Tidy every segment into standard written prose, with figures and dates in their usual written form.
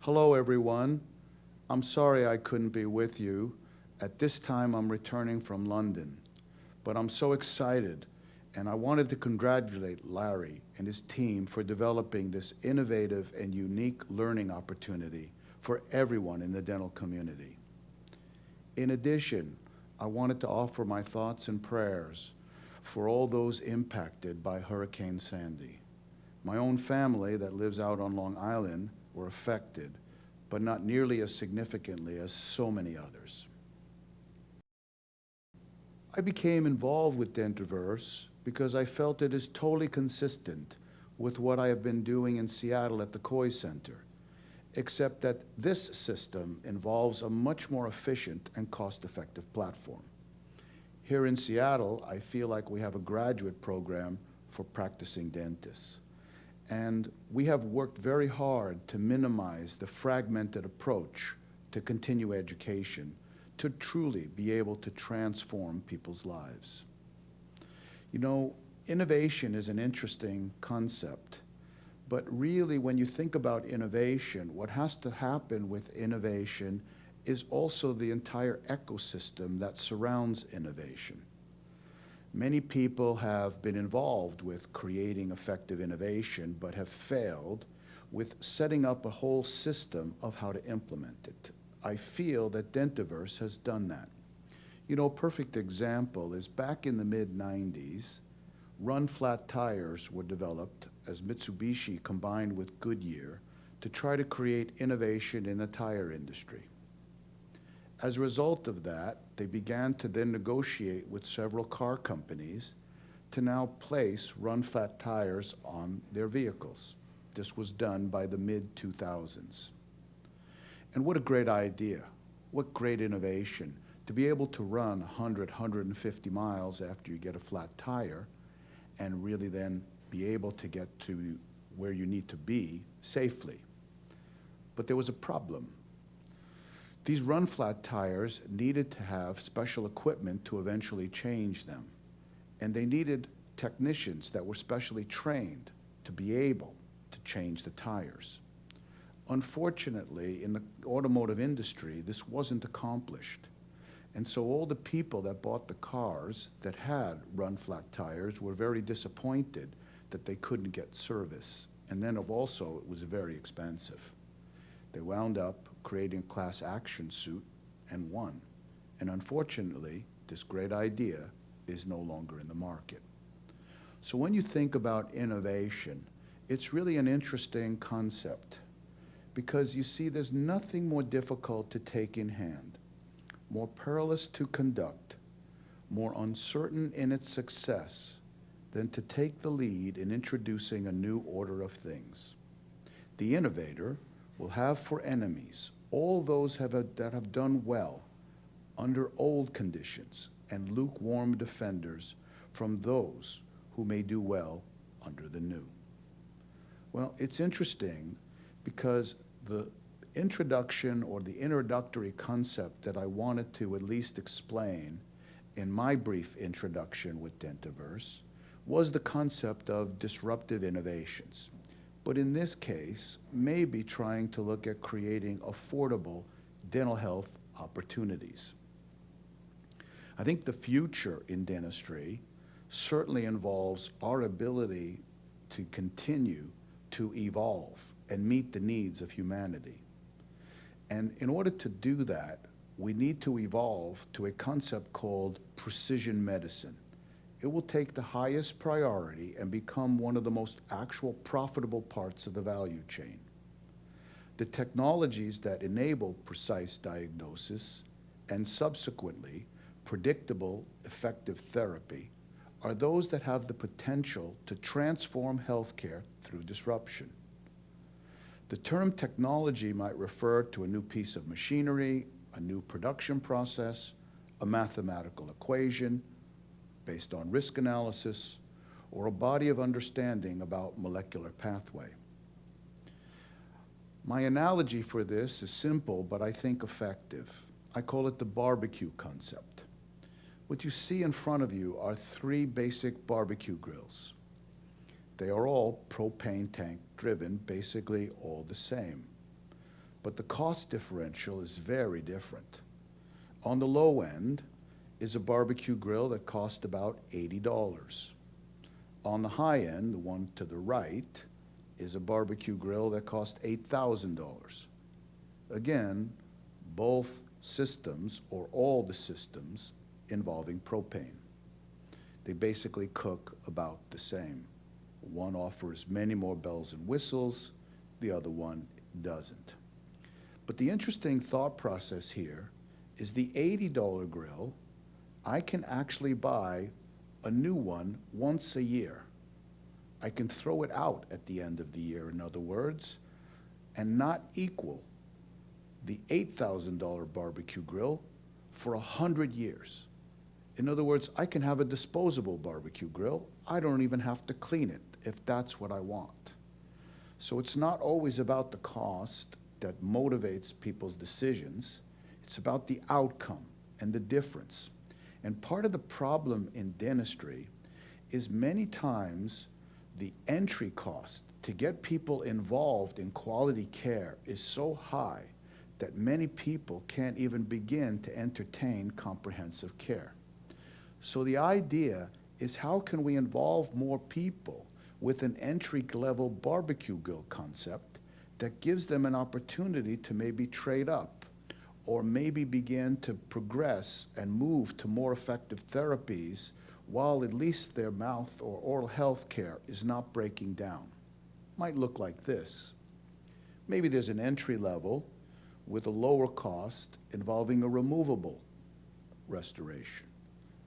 Hello, everyone. I'm sorry I couldn't be with you. At this time, I'm returning from London, but I'm so excited, and I wanted to congratulate Larry and his team for developing this innovative and unique learning opportunity for everyone in the dental community. In addition, I wanted to offer my thoughts and prayers for all those impacted by Hurricane Sandy. My own family that lives out on Long Island were affected, but not nearly as significantly as so many others. I became involved with DentaVerse because I felt it is totally consistent with what I have been doing in Seattle at the Coy Center, except that this system involves a much more efficient and cost-effective platform. Here in Seattle, I feel like we have a graduate program for practicing dentists. And we have worked very hard to minimize the fragmented approach to continue education to truly be able to transform people's lives. You know, innovation is an interesting concept, but really when you think about innovation, what has to happen with innovation is also the entire ecosystem that surrounds innovation. Many people have been involved with creating effective innovation, but have failed with setting up a whole system of how to implement it. I feel that DentaVerse has done that. You know, a perfect example is back in the mid-90s, run-flat tires were developed as Mitsubishi combined with Goodyear to try to create innovation in the tire industry. As a result of that, they began to then negotiate with several car companies to now place run-flat tires on their vehicles. This was done by the mid-2000s. And what a great idea, what great innovation, to be able to run 100, 150 miles after you get a flat tire and really then be able to get to where you need to be safely. But there was a problem. These run-flat tires needed to have special equipment to eventually change them. And they needed technicians that were specially trained to be able to change the tires. Unfortunately, in the automotive industry, this wasn't accomplished. And so all the people that bought the cars that had run-flat tires were very disappointed that they couldn't get service. And then also, it was very expensive. They wound up creating a class action suit and won. And unfortunately, this great idea is no longer in the market. So when you think about innovation, it's really an interesting concept because you see there's nothing more difficult to take in hand, more perilous to conduct, more uncertain in its success than to take the lead in introducing a new order of things. The innovator will have for enemies all those that have done well under old conditions and lukewarm defenders from those who may do well under the new. Well, it's interesting because the introduction or the introductory concept that I wanted to at least explain in my brief introduction with DentaVerse was the concept of disruptive innovations. But in this case, maybe trying to look at creating affordable dental health opportunities. I think the future in dentistry certainly involves our ability to continue to evolve and meet the needs of humanity. And in order to do that, we need to evolve to a concept called precision medicine. It will take the highest priority and become one of the most actual profitable parts of the value chain. The technologies that enable precise diagnosis and subsequently predictable, effective therapy are those that have the potential to transform healthcare through disruption. The term technology might refer to a new piece of machinery, a new production process, a mathematical equation, based on risk analysis, or a body of understanding about molecular pathway. My analogy for this is simple, but I think effective. I call it the barbecue concept. What you see in front of you are three basic barbecue grills. They are all propane tank driven, basically all the same. but the cost differential is very different. On the low end is a barbecue grill that cost about $80. On the high end, the one to the right, is a barbecue grill that cost $8,000. Again, both systems, or all the systems, involving propane. They basically cook about the same. One offers many more bells and whistles, the other one doesn't. But the interesting thought process here is the $80 grill, I can actually buy a new one once a year. I can throw it out at the end of the year, in other words, and not equal the $8,000 barbecue grill for 100 years. In other words, I can have a disposable barbecue grill. I don't even have to clean it if that's what I want. So it's not always about the cost that motivates people's decisions. It's about the outcome and the difference. And part of the problem in dentistry is many times the entry cost to get people involved in quality care is so high that many people can't even begin to entertain comprehensive care. So the idea is, how can we involve more people with an entry-level barbecue grill concept that gives them an opportunity to maybe trade up, or maybe begin to progress and move to more effective therapies while at least their mouth or oral health care is not breaking down. Might look like this. Maybe there's an entry level with a lower cost involving a removable restoration.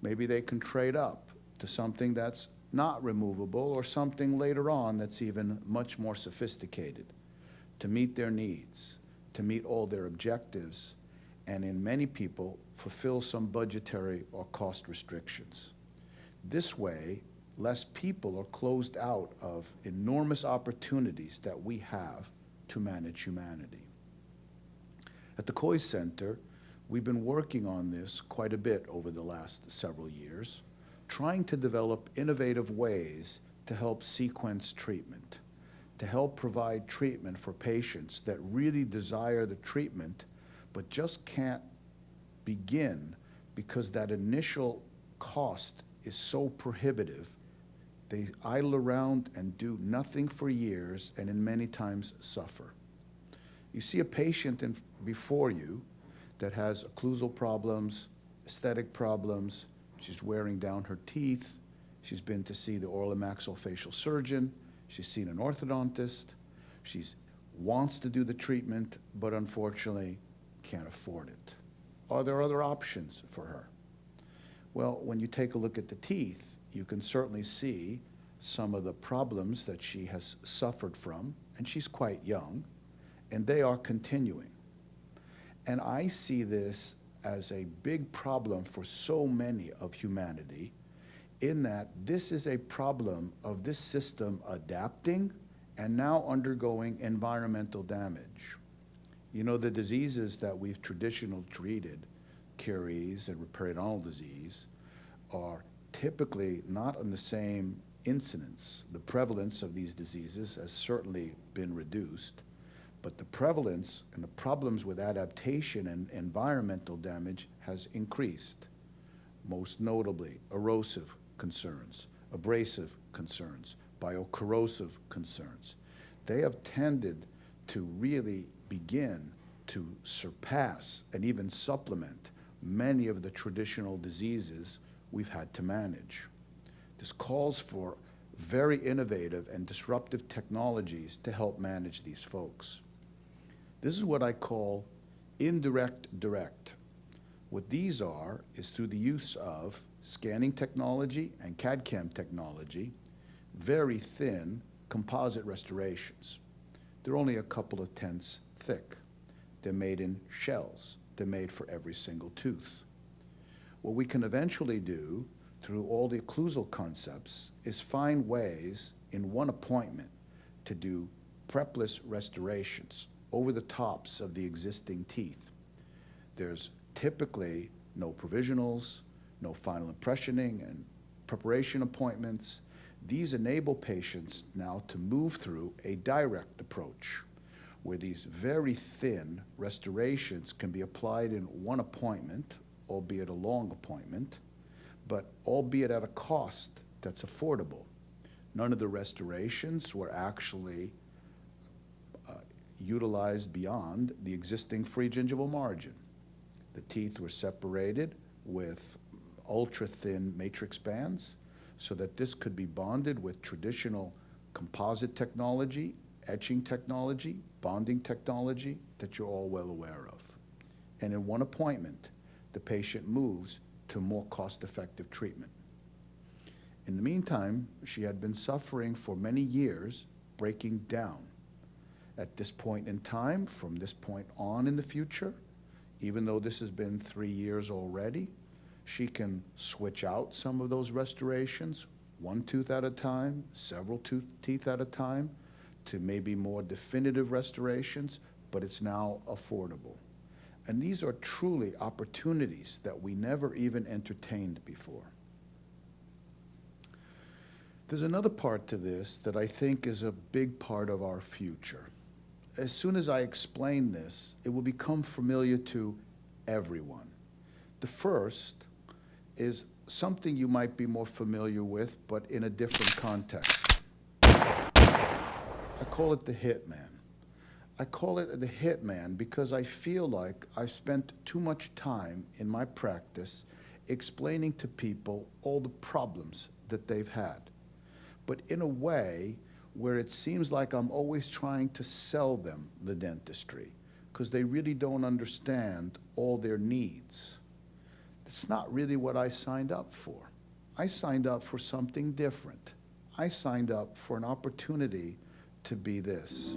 Maybe they can trade up to something that's not removable, or something later on that's even much more sophisticated to meet their needs, to meet all their objectives, and in many people, fulfill some budgetary or cost restrictions. This way, less people are closed out of enormous opportunities that we have to manage humanity. At the Coy Center, we've been working on this quite a bit over the last several years, trying to develop innovative ways to help sequence treatment, to help provide treatment for patients that really desire the treatment but just can't begin because that initial cost is so prohibitive. They idle around and do nothing for years, and in many times suffer. You see a patient before you that has occlusal problems, aesthetic problems, she's wearing down her teeth, she's been to see the oral and maxillofacial surgeon, she's seen an orthodontist, she wants to do the treatment, but unfortunately can't afford it. Are there other options for her? Well, when you take a look at the teeth, you can certainly see some of the problems that she has suffered from, and she's quite young, and they are continuing. And I see this as a big problem for so many of humanity, in that this is a problem of this system adapting and now undergoing environmental damage. You know, the diseases that we've traditionally treated, caries and periodontal disease, are typically not on the same incidence. The prevalence of these diseases has certainly been reduced, but the prevalence and the problems with adaptation and environmental damage has increased. Most notably, erosive concerns, abrasive concerns, biocorrosive concerns. They have tended to really begin to surpass and even supplement many of the traditional diseases we've had to manage. This calls for very innovative and disruptive technologies to help manage these folks. This is what I call indirect direct. What these are is through the use of scanning technology and CAD/CAM technology, very thin composite restorations. They're only a couple of tenths thick. They're made in shells. They're made for every single tooth. What we can eventually do through all the occlusal concepts is find ways in one appointment to do prepless restorations over the tops of the existing teeth. There's typically no provisionals, no final impressioning and preparation appointments. These enable patients now to move through a direct approach where these very thin restorations can be applied in one appointment, albeit a long appointment, but albeit at a cost that's affordable. None of the restorations were actually utilized beyond the existing free gingival margin. The teeth were separated with ultra-thin matrix bands so that this could be bonded with traditional composite technology, etching technology, bonding technology that you're all well aware of. And in one appointment, the patient moves to more cost-effective treatment. In the meantime, she had been suffering for many years, breaking down. At this point in time, from this point on in the future, even though this has been 3 years already, she can switch out some of those restorations, one tooth at a time, several teeth at a time, to maybe more definitive restorations, but it's now affordable. And these are truly opportunities that we never even entertained before. There's another part to this that I think is a big part of our future. As soon as I explain this, it will become familiar to everyone. The first is something you might be more familiar with, but in a different context. I call it the hitman. I call it the hitman because I feel like I've spent too much time in my practice explaining to people all the problems that they've had, but in a way where it seems like I'm always trying to sell them the dentistry because they really don't understand all their needs. It's not really what I signed up for. I signed up for something different. I signed up for an opportunity to be this.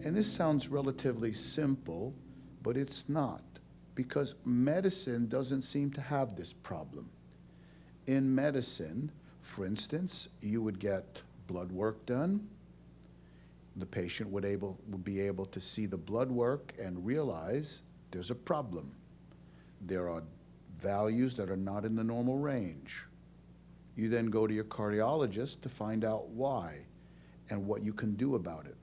And this sounds relatively simple, but it's not, because medicine doesn't seem to have this problem. In medicine, for instance, you would get blood work done. The patient would be able to see the blood work and realize there's a problem. There are values that are not in the normal range. You then go to your cardiologist to find out why and what you can do about it.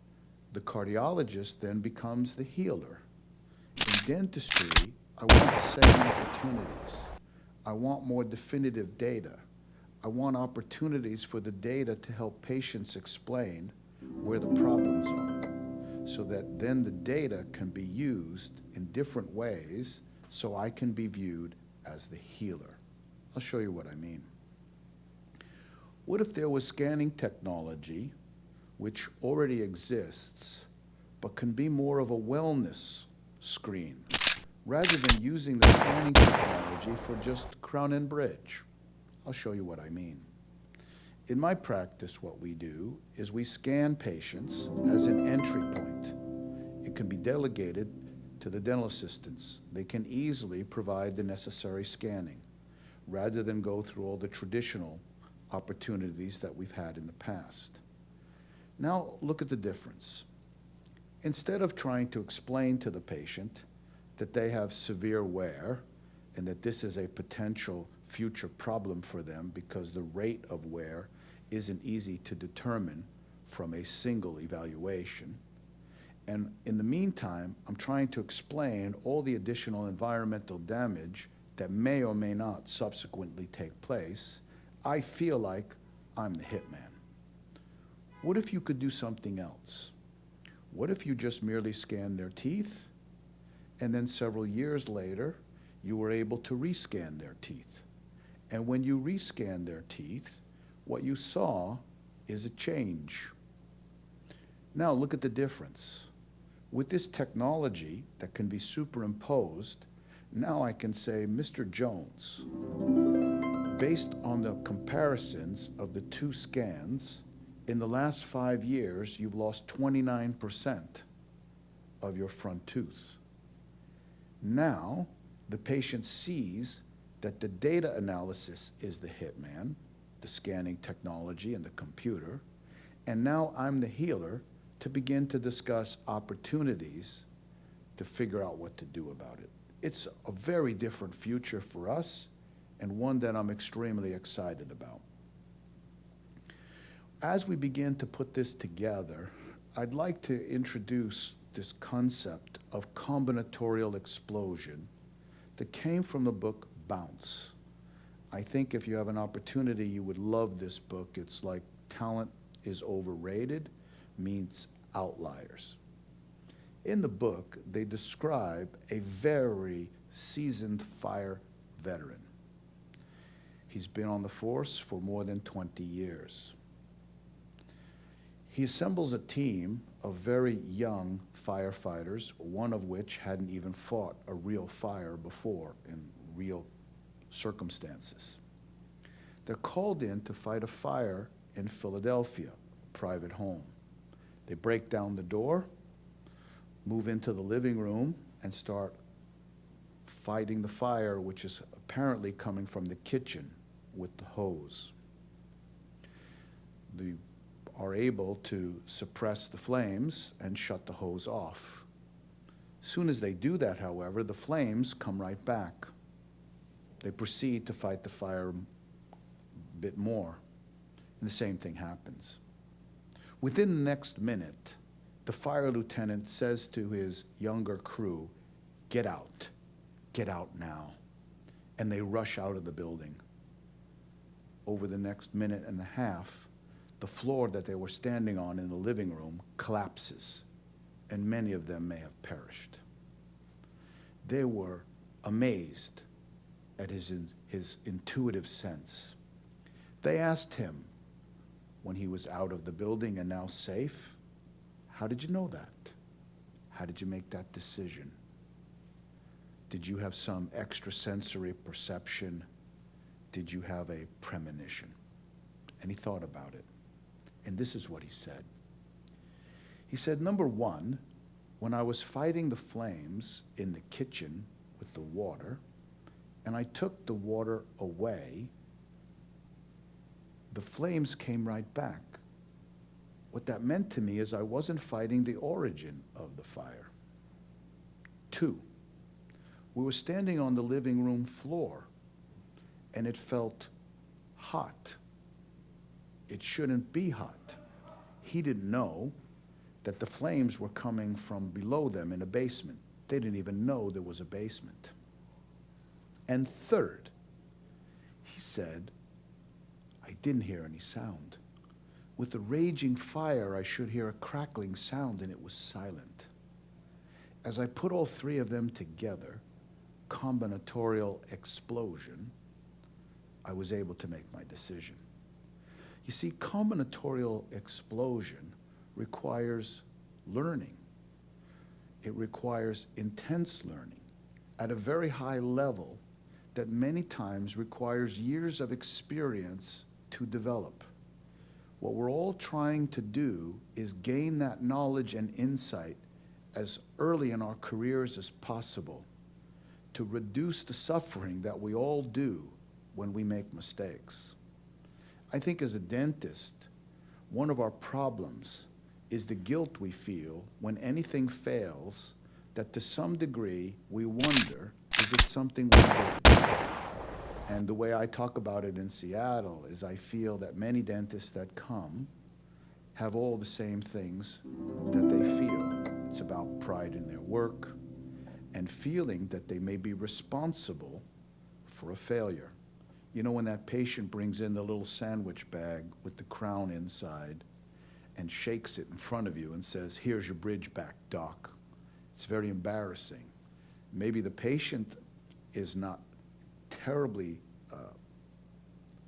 The cardiologist then becomes the healer. In dentistry, I want the same opportunities. I want more definitive data. I want opportunities for the data to help patients explain where the problems are, so that then the data can be used in different ways so I can be viewed as the healer. I'll show you what I mean. What if there was scanning technology which already exists but can be more of a wellness screen rather than using the scanning technology for just crown and bridge? I'll show you what I mean. In my practice, what we do is we scan patients as an entry point. It can be delegated to the dental assistants. They can easily provide the necessary scanning rather than go through all the traditional opportunities that we've had in the past. Now look at the difference. Instead of trying to explain to the patient that they have severe wear and that this is a potential future problem for them because the rate of wear isn't easy to determine from a single evaluation. And in the meantime, I'm trying to explain all the additional environmental damage that may or may not subsequently take place. I feel like I'm the hitman. What if you could do something else? What if you just merely scanned their teeth and then several years later, you were able to rescan their teeth? And when you rescan their teeth, what you saw is a change. Now look at the difference. With this technology that can be superimposed, now I can say, Mr. Jones, based on the comparisons of the two scans, in the last 5 years, you've lost 29% of your front tooth. Now, the patient sees that the data analysis is the hitman, the scanning technology and the computer, and now I'm the healer to begin to discuss opportunities to figure out what to do about it. It's a very different future for us and one that I'm extremely excited about. As we begin to put this together, I'd like to introduce this concept of combinatorial explosion that came from the book Bounce. I think if you have an opportunity, you would love this book. It's like Talent is Overrated meets Outliers. In the book, they describe a very seasoned fire veteran. He's been on the force for more than 20 years. He assembles a team of very young firefighters, one of which hadn't even fought a real fire before in real circumstances. They're called in to fight a fire in Philadelphia, a private home. They break down the door, move into the living room, and start fighting the fire, which is apparently coming from the kitchen with the hose. They are able to suppress the flames and shut the hose off. As soon as they do that, however, the flames come right back. They proceed to fight the fire a bit more, and the same thing happens. Within the next minute, the fire lieutenant says to his younger crew, get out now. And they rush out of the building. Over the next minute and a half, the floor that they were standing on in the living room collapses, and many of them may have perished. They were amazed at his intuitive sense. They asked him, when he was out of the building and now safe, how did you know that? How did you make that decision? Did you have some extrasensory perception? Did you have a premonition? And he thought about it. And this is what he said. He said, number one, when I was fighting the flames in the kitchen with the water, and I took the water away, the flames came right back. What that meant to me is I wasn't fighting the origin of the fire. Two, we were standing on the living room floor, and it felt hot. It shouldn't be hot. He didn't know that the flames were coming from below them in a basement. They didn't even know there was a basement. And third, he said, I didn't hear any sound. With the raging fire, I should hear a crackling sound, and it was silent. As I put all three of them together, combinatorial explosion, I was able to make my decision. You see, combinatorial explosion requires learning. It requires intense learning at a very high level that many times requires years of experience to develop. What we're all trying to do is gain that knowledge and insight as early in our careers as possible to reduce the suffering that we all do when we make mistakes. I think as a dentist, one of our problems is the guilt we feel when anything fails, that to some degree we wonder, is it something we did? And the way I talk about it in Seattle is I feel that many dentists that come have all the same things that they feel. It's about pride in their work and feeling that they may be responsible for a failure. You know, when that patient brings in the little sandwich bag with the crown inside and shakes it in front of you and says, here's your bridge back, doc. It's very embarrassing. Maybe the patient is not terribly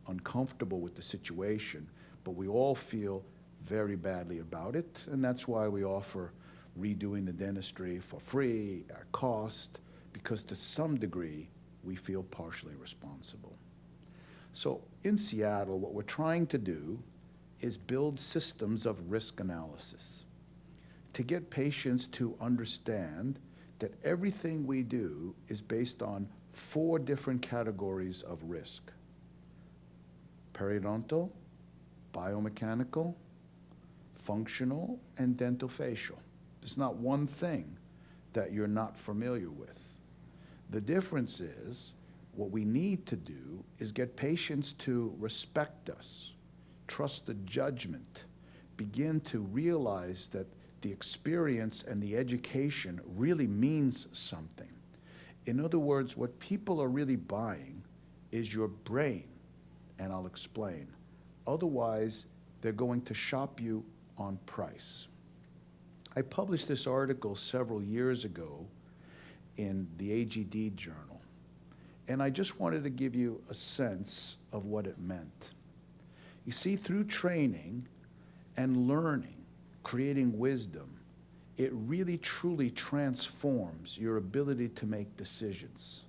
uncomfortable with the situation, but we all feel very badly about it, and that's why we offer redoing the dentistry for free, at cost, because to some degree, we feel partially responsible. So in Seattle, what we're trying to do is build systems of risk analysis to get patients to understand that everything we do is based on 4 different categories of risk: periodontal, biomechanical, functional, and dentofacial. There's not one thing that you're not familiar with. The difference is, what we need to do is get patients to respect us, trust the judgment, begin to realize that the experience and the education really means something. In other words, what people are really buying is your brain, and I'll explain. Otherwise, they're going to shop you on price. I published this article several years ago in the AGD journal, and I just wanted to give you a sense of what it meant. You see, through training and learning, creating wisdom, it really truly transforms your ability to make decisions.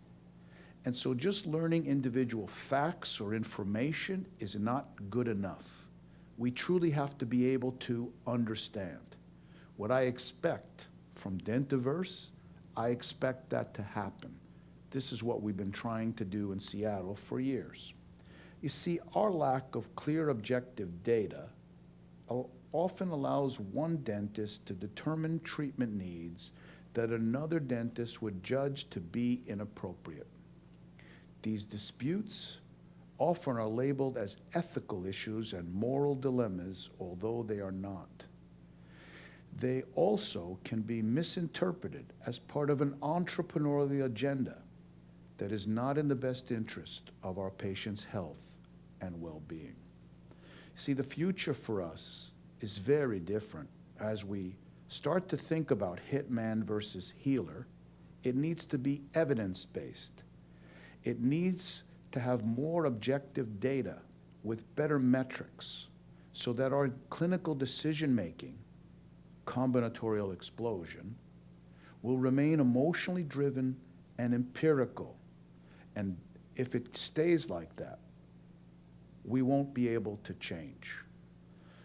And so just learning individual facts or information is not good enough. We truly have to be able to understand. What I expect from DentaVerse, I expect that to happen. This is what we've been trying to do in Seattle for years. You see, our lack of clear objective data often allows one dentist to determine treatment needs that another dentist would judge to be inappropriate. These disputes often are labeled as ethical issues and moral dilemmas, although they are not. They also can be misinterpreted as part of an entrepreneurial agenda that is not in the best interest of our patients' health and well-being. See, the future for us is very different. As we start to think about hitman versus healer, it needs to be evidence-based. It needs to have more objective data with better metrics so that our clinical decision-making, combinatorial explosion, will remain emotionally driven and empirical. And if it stays like that, we won't be able to change.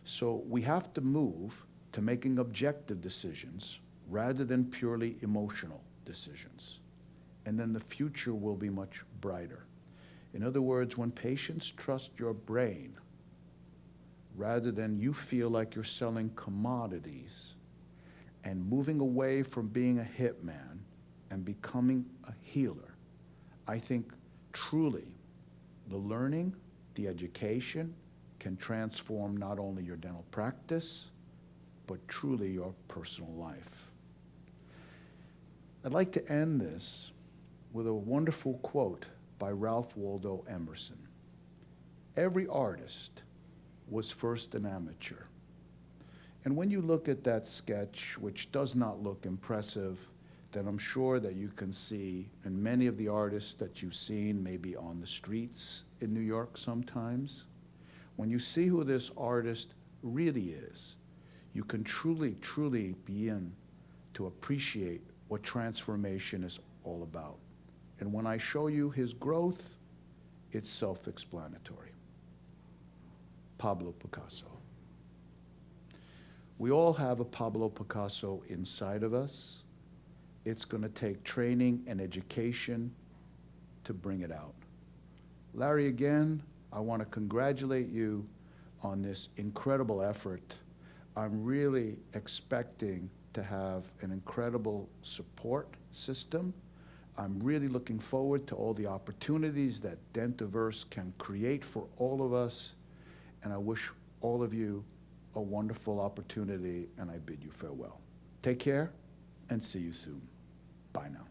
So we have to move to making objective decisions rather than purely emotional decisions. And then the future will be much brighter. In other words, when patients trust your brain, rather than you feel like you're selling commodities, and moving away from being a hitman and becoming a healer, I think truly the learning, the education can transform not only your dental practice, but truly your personal life. I'd like to end this with a wonderful quote by Ralph Waldo Emerson. Every artist was first an amateur. And when you look at that sketch, which does not look impressive, then I'm sure that you can see, and many of the artists that you've seen maybe on the streets in New York sometimes, when you see who this artist really is, you can truly, truly begin to appreciate what transformation is all about. And when I show you his growth, it's self-explanatory. Pablo Picasso. We all have a Pablo Picasso inside of us. It's going to take training and education to bring it out. Larry, again, I want to congratulate you on this incredible effort. I'm really expecting to have an incredible support system. I'm really looking forward to all the opportunities that DentaVerse can create for all of us, and I wish all of you a wonderful opportunity, and I bid you farewell. Take care, and see you soon. Bye now.